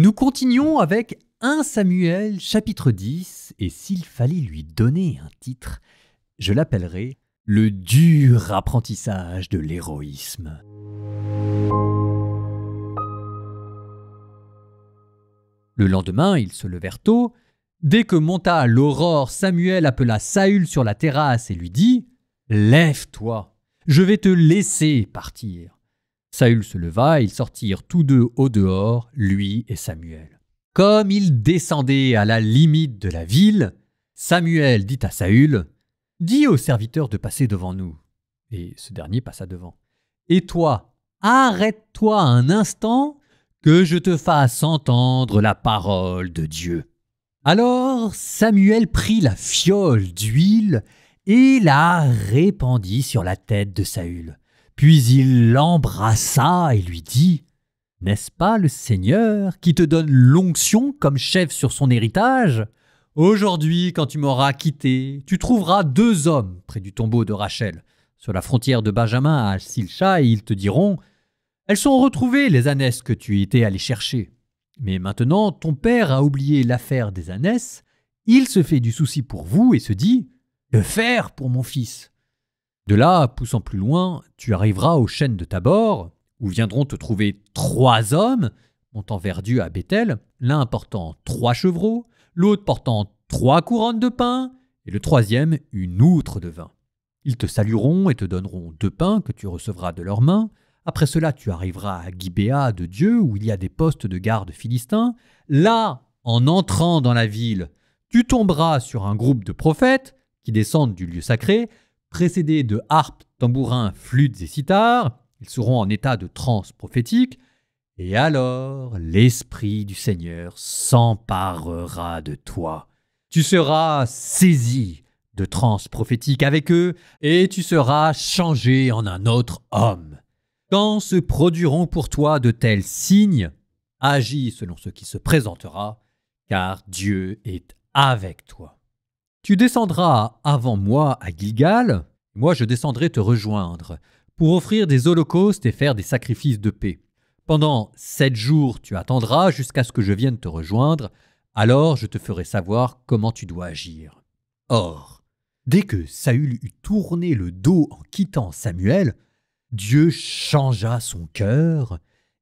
Nous continuons avec 1 Samuel chapitre 10 et s'il fallait lui donner un titre, je l'appellerais « Le dur apprentissage de l'héroïsme ». Le lendemain, ils se levèrent tôt. Dès que monta l'aurore, Samuel appela Saül sur la terrasse et lui dit « Lève-toi, je vais te laisser partir ». Saül se leva et ils sortirent tous deux au dehors, lui et Samuel. Comme ils descendaient à la limite de la ville, Samuel dit à Saül « Dis au serviteur de passer devant nous. » Et ce dernier passa devant. « Et toi, arrête-toi un instant, que je te fasse entendre la parole de Dieu. » Alors Samuel prit la fiole d'huile et la répandit sur la tête de Saül. Puis il l'embrassa et lui dit « N'est-ce pas le Seigneur qui te donne l'onction comme chef sur son héritage ? Aujourd'hui, quand tu m'auras quitté, tu trouveras 2 hommes près du tombeau de Rachel, sur la frontière de Benjamin à Silcha, et ils te diront « Elles sont retrouvées, les ânesses que tu étais allé chercher. Mais maintenant, ton père a oublié l'affaire des ânesses, il se fait du souci pour vous et se dit « Que faire pour mon fils ?» De là, poussant plus loin, tu arriveras aux chênes de Tabor, où viendront te trouver 3 hommes, montant vers Dieu à Béthel, l'un portant 3 chevreaux, l'autre portant 3 couronnes de pain, et le 3e une outre de vin. Ils te salueront et te donneront 2 pains que tu recevras de leurs mains. Après cela, tu arriveras à Gibéa de Dieu, où il y a des postes de garde philistins. Là, en entrant dans la ville, tu tomberas sur un groupe de prophètes qui descendent du lieu sacré, précédés de harpes, tambourins, flûtes et cithars. Ils seront en état de transe prophétique. Et alors, l'Esprit du Seigneur s'emparera de toi. Tu seras saisi de transe prophétique avec eux et tu seras changé en un autre homme. Quand se produiront pour toi de tels signes, agis selon ce qui se présentera, car Dieu est avec toi. Tu descendras avant moi à Gilgal, moi je descendrai te rejoindre, pour offrir des holocaustes et faire des sacrifices de paix. Pendant 7 jours tu attendras jusqu'à ce que je vienne te rejoindre, alors je te ferai savoir comment tu dois agir. Or, dès que Saül eut tourné le dos en quittant Samuel, Dieu changea son cœur,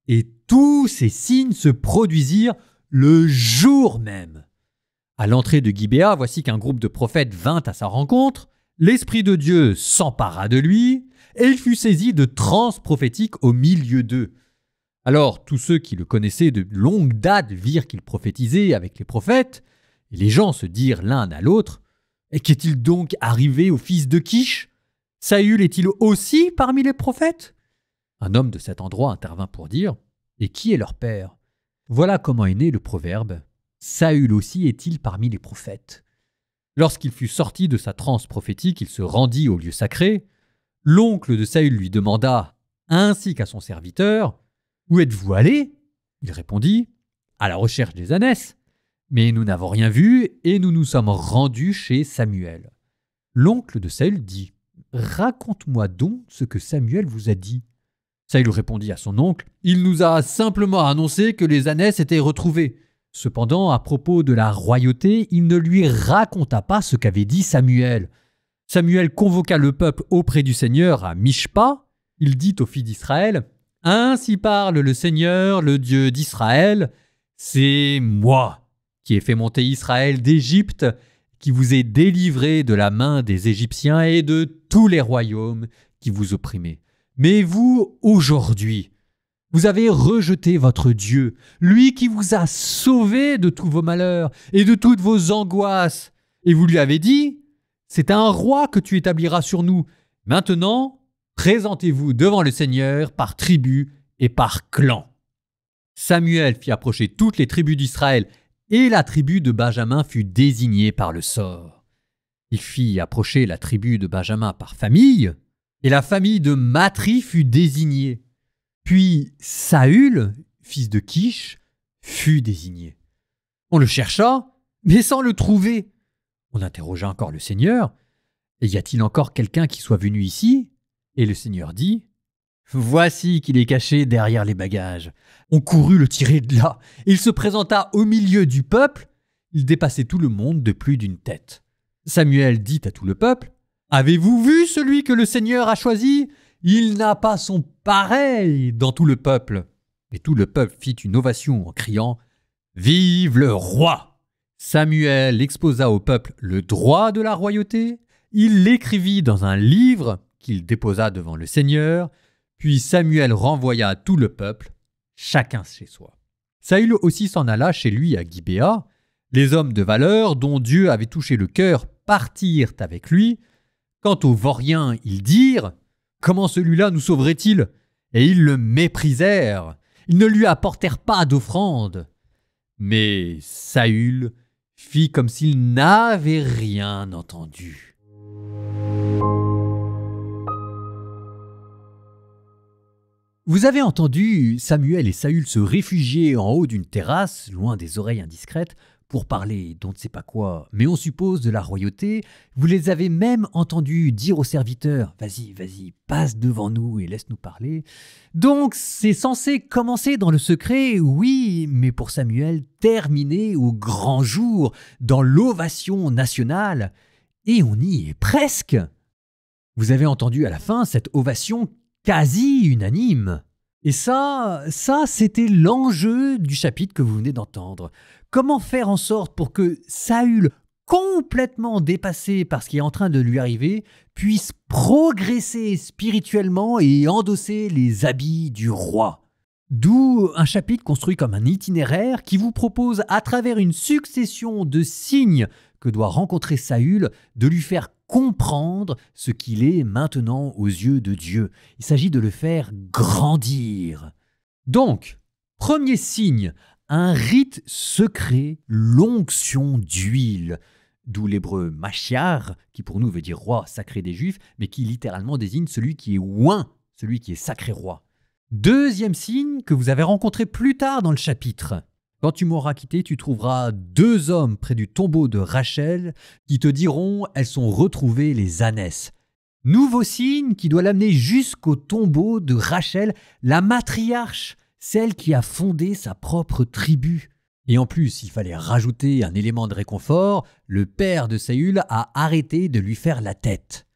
et tous ces signes se produisirent le jour même. À l'entrée de Gibéa, voici qu'un groupe de prophètes vint à sa rencontre. L'Esprit de Dieu s'empara de lui, et il fut saisi de transe prophétique au milieu d'eux. Alors tous ceux qui le connaissaient de longue date virent qu'il prophétisait avec les prophètes, et les gens se dirent l'un à l'autre « Et qu'est-il donc arrivé au fils de Kish ? Saül est-il aussi parmi les prophètes ?» Un homme de cet endroit intervint pour dire « Et qui est leur père ?» Voilà comment est né le proverbe « Saül aussi est-il parmi les prophètes ?» Lorsqu'il fut sorti de sa transe prophétique, il se rendit au lieu sacré. L'oncle de Saül lui demanda, ainsi qu'à son serviteur, « Où êtes-vous allé ?» Il répondit, « À la recherche des ânesses. Mais nous n'avons rien vu et nous nous sommes rendus chez Samuel. » L'oncle de Saül dit, « Raconte-moi donc ce que Samuel vous a dit. » Saül répondit à son oncle, « Il nous a simplement annoncé que les ânesses étaient retrouvées. » Cependant, à propos de la royauté, il ne lui raconta pas ce qu'avait dit Samuel. Samuel convoqua le peuple auprès du Seigneur à Mishpa. Il dit aux fils d'Israël, « Ainsi parle le Seigneur, le Dieu d'Israël. C'est moi qui ai fait monter Israël d'Égypte, qui vous ai délivré de la main des Égyptiens et de tous les royaumes qui vous opprimaient. Mais vous, aujourd'hui, vous avez rejeté votre Dieu, lui qui vous a sauvé de tous vos malheurs et de toutes vos angoisses. Et vous lui avez dit, « C'est un roi que tu établiras sur nous. Maintenant, présentez-vous devant le Seigneur par tribu et par clan. » Samuel fit approcher toutes les tribus d'Israël et la tribu de Benjamin fut désignée par le sort. Il fit approcher la tribu de Benjamin par famille et la famille de Matri fut désignée. Puis Saül, fils de Kish, fut désigné. On le chercha, mais sans le trouver. On interrogea encore le Seigneur. « Et y a-t-il encore quelqu'un qui soit venu ici ?» Et le Seigneur dit, Voici qu'il est caché derrière les bagages. On courut le tirer de là. Il se présenta au milieu du peuple. Il dépassait tout le monde de plus d'une tête. Samuel dit à tout le peuple, « Avez-vous vu celui que le Seigneur a choisi ? Il n'a pas son pareil dans tout le peuple. » Et tout le peuple fit une ovation en criant, « Vive le roi !» Samuel exposa au peuple le droit de la royauté. Il l'écrivit dans un livre qu'il déposa devant le Seigneur. Puis Samuel renvoya tout le peuple, chacun chez soi. Saül aussi s'en alla chez lui à Gibéa. Les hommes de valeur dont Dieu avait touché le cœur partirent avec lui. Quant aux vauriens, ils dirent « Comment celui-là nous sauverait-il » Et ils le méprisèrent. Ils ne lui apportèrent pas d'offrande. Mais Saül fit comme s'il n'avait rien entendu. Vous avez entendu Samuel et Saül se réfugier en haut d'une terrasse, loin des oreilles indiscrètes, pour parler d'on ne sait pas quoi, mais on suppose de la royauté. Vous les avez même entendus dire aux serviteurs « Vas-y, passe devant nous et laisse-nous parler ». Donc c'est censé commencer dans le secret, oui, mais pour Samuel, terminer au grand jour, dans l'ovation nationale. Et on y est presque. Vous avez entendu à la fin cette ovation quasi unanime. Et ça, c'était l'enjeu du chapitre que vous venez d'entendre. Comment faire en sorte pour que Saül, complètement dépassé par ce qui est en train de lui arriver, puisse progresser spirituellement et endosser les habits du roi. D'où un chapitre construit comme un itinéraire qui vous propose, à travers une succession de signes que doit rencontrer Saül, de lui faire comprendre ce qu'il est maintenant aux yeux de Dieu. Il s'agit de le faire grandir. Donc, premier signe, un rite secret, l'onction d'huile, d'où l'hébreu Mashiach, qui pour nous veut dire roi sacré des Juifs, mais qui littéralement désigne celui qui est oint, celui qui est sacré roi. Deuxième signe que vous avez rencontré plus tard dans le chapitre. Quand tu m'auras quitté, tu trouveras 2 hommes près du tombeau de Rachel qui te diront « Elles sont retrouvées les ânesses ». Nouveau signe qui doit l'amener jusqu'au tombeau de Rachel, la matriarche, celle qui a fondé sa propre tribu. Et en plus, il fallait rajouter un élément de réconfort, le père de Saül a arrêté de lui faire la tête.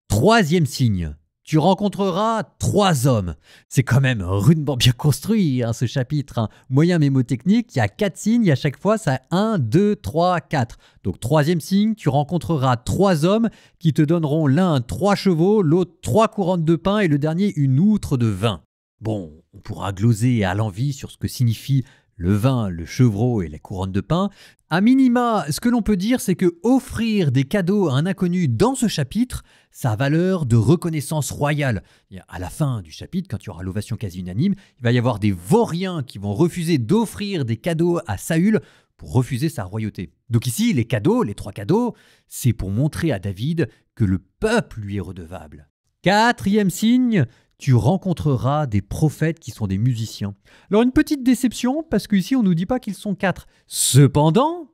Troisième signe. Tu rencontreras 3 hommes. C'est quand même rudement bien construit, ce chapitre. Moyen mémotechnique, il y a 4 signes, et à chaque fois, ça 1, 2, 3, 4. Donc, troisième signe, tu rencontreras 3 hommes qui te donneront l'un 3 chevaux, l'autre 3 couronnes de pain et le dernier une outre de vin. Bon, on pourra gloser à l'envi sur ce que signifie le vin, le chevreau et la couronne de pain. A minima, ce que l'on peut dire, c'est que offrir des cadeaux à un inconnu dans ce chapitre, ça a valeur de reconnaissance royale. Et à la fin du chapitre, quand il y aura l'ovation quasi unanime, il va y avoir des vauriens qui vont refuser d'offrir des cadeaux à Saül pour refuser sa royauté. Donc ici, les cadeaux, les 3 cadeaux, c'est pour montrer à David que le peuple lui est redevable. Quatrième signe, tu rencontreras des prophètes qui sont des musiciens. Alors une petite déception, parce qu'ici on ne nous dit pas qu'ils sont 4. Cependant,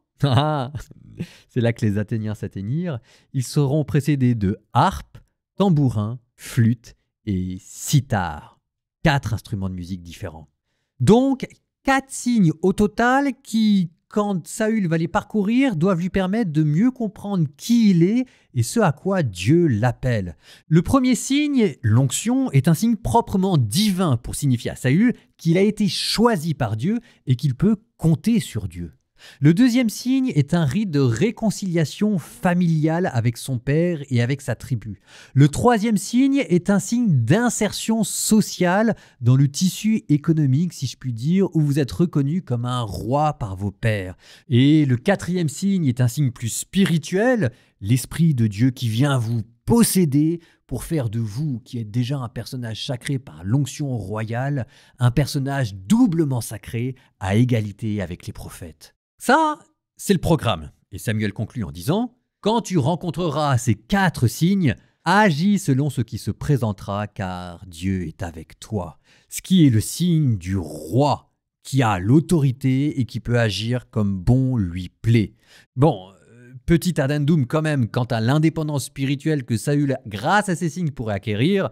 c'est là que les Athéniens s'atteignirent, ils seront précédés de harpe, tambourin, flûte et sitar. 4 instruments de musique différents. Donc 4 signes au total qui, quand Saül va les parcourir, doivent lui permettre de mieux comprendre qui il est et ce à quoi Dieu l'appelle. Le premier signe, l'onction, est un signe proprement divin pour signifier à Saül qu'il a été choisi par Dieu et qu'il peut compter sur Dieu. Le deuxième signe est un rite de réconciliation familiale avec son père et avec sa tribu. Le troisième signe est un signe d'insertion sociale dans le tissu économique, si je puis dire, où vous êtes reconnu comme un roi par vos pairs. Et le quatrième signe est un signe plus spirituel, l'Esprit de Dieu qui vient vous posséder pour faire de vous, qui êtes déjà un personnage sacré par l'onction royale, un personnage doublement sacré à égalité avec les prophètes. Ça, c'est le programme. Et Samuel conclut en disant « Quand tu rencontreras ces 4 signes, agis selon ce qui se présentera, car Dieu est avec toi. » Ce qui est le signe du roi, qui a l'autorité et qui peut agir comme bon lui plaît. Bon, petit addendum quand même quant à l'indépendance spirituelle que Saül, grâce à ces signes, pourrait acquérir.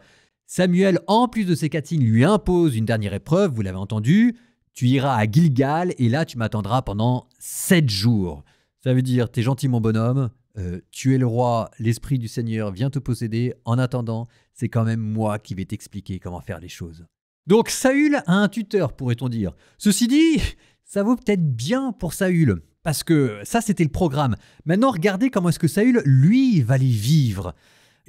Samuel, en plus de ces 4 signes, lui impose une dernière épreuve, vous l'avez entendu. Tu iras à Gilgal et là tu m'attendras pendant 7 jours. Ça veut dire, t'es gentil mon bonhomme, tu es le roi, l'esprit du Seigneur vient te posséder. En attendant, c'est quand même moi qui vais t'expliquer comment faire les choses. Donc Saül a un tuteur, pourrait-on dire. Ceci dit, ça vaut peut-être bien pour Saül, parce que ça c'était le programme. Maintenant regardez comment est-ce que Saül, lui, va les vivre.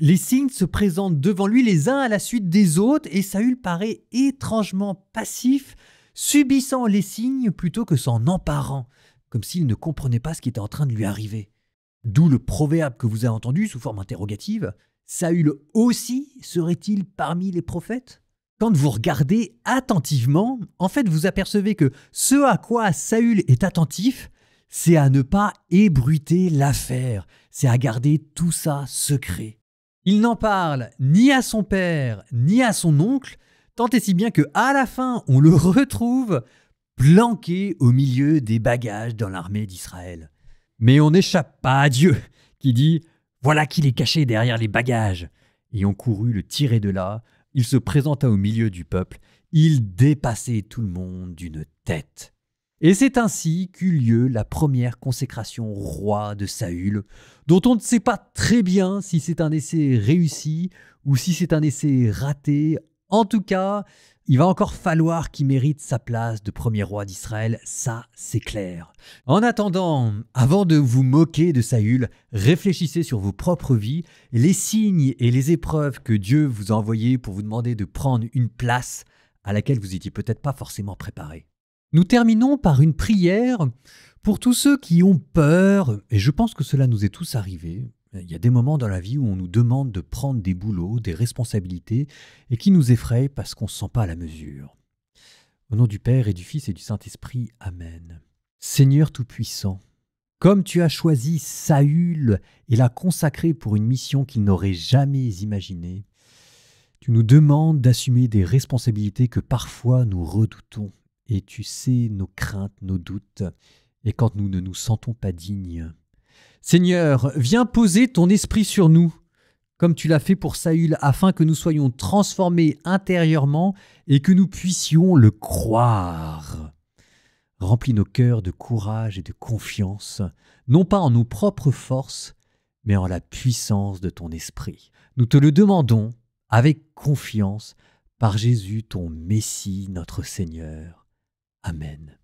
Les signes se présentent devant lui les uns à la suite des autres et Saül paraît étrangement passif, subissant les signes plutôt que s'en emparant, comme s'il ne comprenait pas ce qui était en train de lui arriver. D'où le proverbe que vous avez entendu sous forme interrogative. Saül aussi serait-il parmi les prophètes ? Quand vous regardez attentivement, en fait vous apercevez que ce à quoi Saül est attentif, c'est à ne pas ébruiter l'affaire, c'est à garder tout ça secret. Il n'en parle ni à son père, ni à son oncle, tant et si bien qu'à la fin, on le retrouve planqué au milieu des bagages dans l'armée d'Israël. Mais on n'échappe pas à Dieu, qui dit « Voilà qu'il est caché derrière les bagages !» Et on courut le tirer de là, il se présenta au milieu du peuple, il dépassait tout le monde d'une tête. Et c'est ainsi qu'eut lieu la première consécration roi de Saül, dont on ne sait pas très bien si c'est un essai réussi ou si c'est un essai raté. En tout cas, il va encore falloir qu'il mérite sa place de premier roi d'Israël, ça c'est clair. En attendant, avant de vous moquer de Saül, réfléchissez sur vos propres vies, les signes et les épreuves que Dieu vous a envoyés pour vous demander de prendre une place à laquelle vous n'étiez peut-être pas forcément préparé. Nous terminons par une prière pour tous ceux qui ont peur, et je pense que cela nous est tous arrivé. Il y a des moments dans la vie où on nous demande de prendre des boulots, des responsabilités, et qui nous effrayent parce qu'on ne se sent pas à la mesure. Au nom du Père et du Fils et du Saint-Esprit, Amen. Seigneur Tout-Puissant, comme tu as choisi Saül et l'as consacré pour une mission qu'il n'aurait jamais imaginée, tu nous demandes d'assumer des responsabilités que parfois nous redoutons. Et tu sais nos craintes, nos doutes, et quand nous ne nous sentons pas dignes. Seigneur, viens poser ton esprit sur nous, comme tu l'as fait pour Saül, afin que nous soyons transformés intérieurement et que nous puissions le croire. Remplis nos cœurs de courage et de confiance, non pas en nos propres forces, mais en la puissance de ton esprit. Nous te le demandons avec confiance par Jésus, ton Messie, notre Seigneur. Amen.